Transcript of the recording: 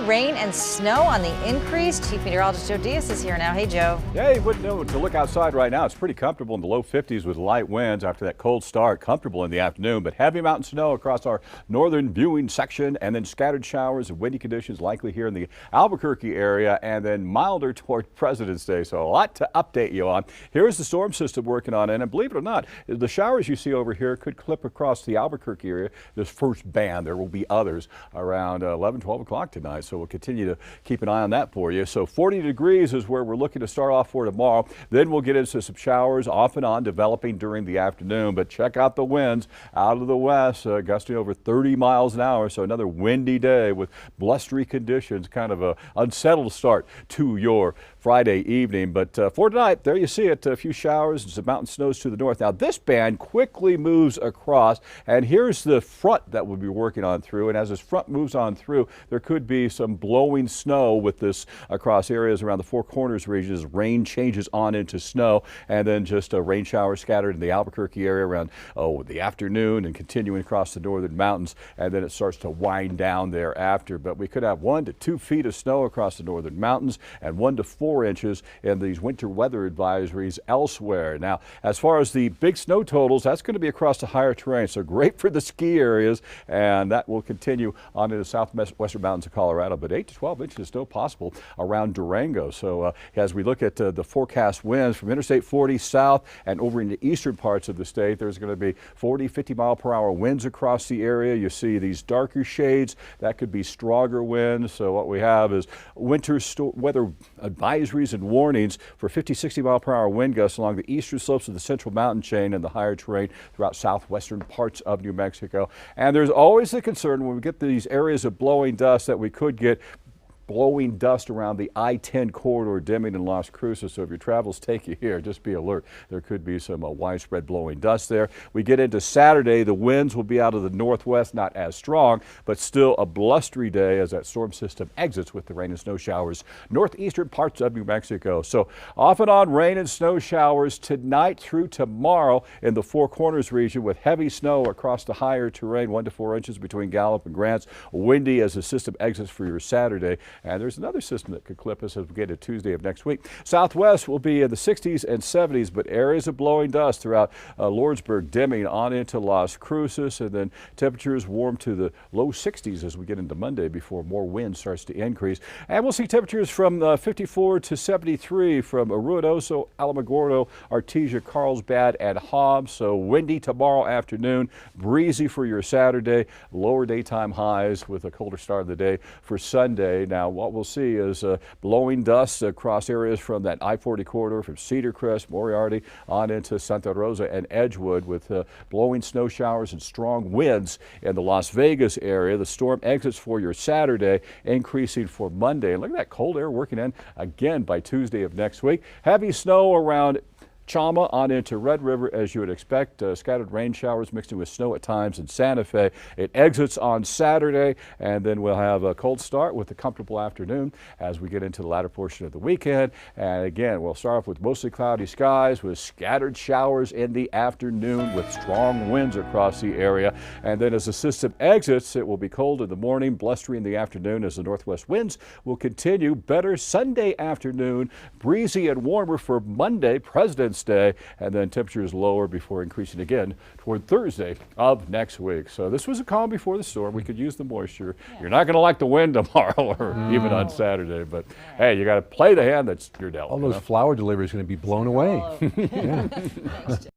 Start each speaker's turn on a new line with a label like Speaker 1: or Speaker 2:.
Speaker 1: rain and snow on the increase. Chief Meteorologist Joe Diaz is here now. Hey, Joe.
Speaker 2: Yeah, you wouldn't know to look outside right now. It's pretty comfortable in the low 50s with light winds after that cold start. Comfortable in the afternoon, but heavy mountain snow across our northern viewing section, and then scattered showers and windy conditions likely here in the Albuquerque area, and then milder toward President's Day. So a lot to update you on. Here's the storm system working on it, and believe it or not, the showers you see over here could clip across the Albuquerque area. This first band, there will be others around 11, 12 o'clock tonight. So we'll continue to keep an eye on that for you. So 40 degrees is where we're looking to start off for tomorrow. Then we'll get into some showers off and on developing during the afternoon. But check out the winds out of the west, gusting over 30 miles an hour. So another windy day with blustery conditions, kind of a unsettled start to your Friday evening. But for tonight, there you see it, a few showers and some mountain snows to the north. Now this band quickly moves across, and here's the front that we'll be working on through. And as this front moves on through, there could be some blowing snow with this across areas around the Four Corners region as rain changes on into snow, and then just a rain shower scattered in the Albuquerque area around the afternoon and continuing across the northern mountains, and then it starts to wind down thereafter. But we could have 1 to 2 feet of snow across the northern mountains and 1 to 4 inches in these winter weather advisories elsewhere. Now, as far as the big snow totals, that's going to be across the higher terrain, so great for the ski areas, and that will continue on into the southwestern mountains of Colorado. But 8 to 12 inches is still possible around Durango. So as we look at the forecast winds from Interstate 40 south and over in the eastern parts of the state, there's going to be 40, 50 mile per hour winds across the area. You see these darker shades, that could be stronger winds. So what we have is winter weather advisories and warnings for 50, 60 mile per hour wind gusts along the eastern slopes of the central mountain chain and the higher terrain throughout southwestern parts of New Mexico. And there's always the concern when we get these areas of blowing dust that we could get blowing dust around the I-10 corridor, Deming and Las Cruces. So if your travels take you here, just be alert. There could be some widespread blowing dust there. We get into Saturday, the winds will be out of the northwest, not as strong, but still a blustery day as that storm system exits with the rain and snow showers northeastern parts of New Mexico. So off and on rain and snow showers tonight through tomorrow in the Four Corners region with heavy snow across the higher terrain, 1 to 4 inches between Gallup and Grants. Windy as the system exits for your Saturday. And there's another system that could clip us as we get to Tuesday of next week. Southwest will be in the 60s and 70s, but areas of blowing dust throughout Lordsburg, Deming on into Las Cruces, and then temperatures warm to the low 60s as we get into Monday before more wind starts to increase. And we'll see temperatures from 54 to 73 from Ruidoso, Alamogordo, Artesia, Carlsbad, and Hobbs. So windy tomorrow afternoon, breezy for your Saturday, lower daytime highs with a colder start of the day for Sunday. Now, what we'll see is blowing dust across areas from that I-40 corridor from Cedar Crest, Moriarty, on into Santa Rosa and Edgewood with blowing snow showers and strong winds in the Las Vegas area. The storm exits for your Saturday, increasing for Monday. And look at that cold air working in again by Tuesday of next week. Heavy snow around Chama on into Red River, as you would expect. Scattered rain showers mixing with snow at times in Santa Fe. It exits on Saturday, and then we'll have a cold start with a comfortable afternoon as we get into the latter portion of the weekend. And again, we'll start off with mostly cloudy skies with scattered showers in the afternoon with strong winds across the area. And then as the system exits, it will be cold in the morning, blustery in the afternoon as the northwest winds will continue. Better Sunday afternoon, breezy and warmer for Monday, President's Day, and then temperatures lower before increasing again toward Thursday of next week. So this was a calm before the storm. We could use the moisture. You're not going to like the wind tomorrow or even on Saturday, but hey, you got to play the hand that's your dealt.
Speaker 3: All those flower deliveries are going to be blown away.
Speaker 1: Thanks,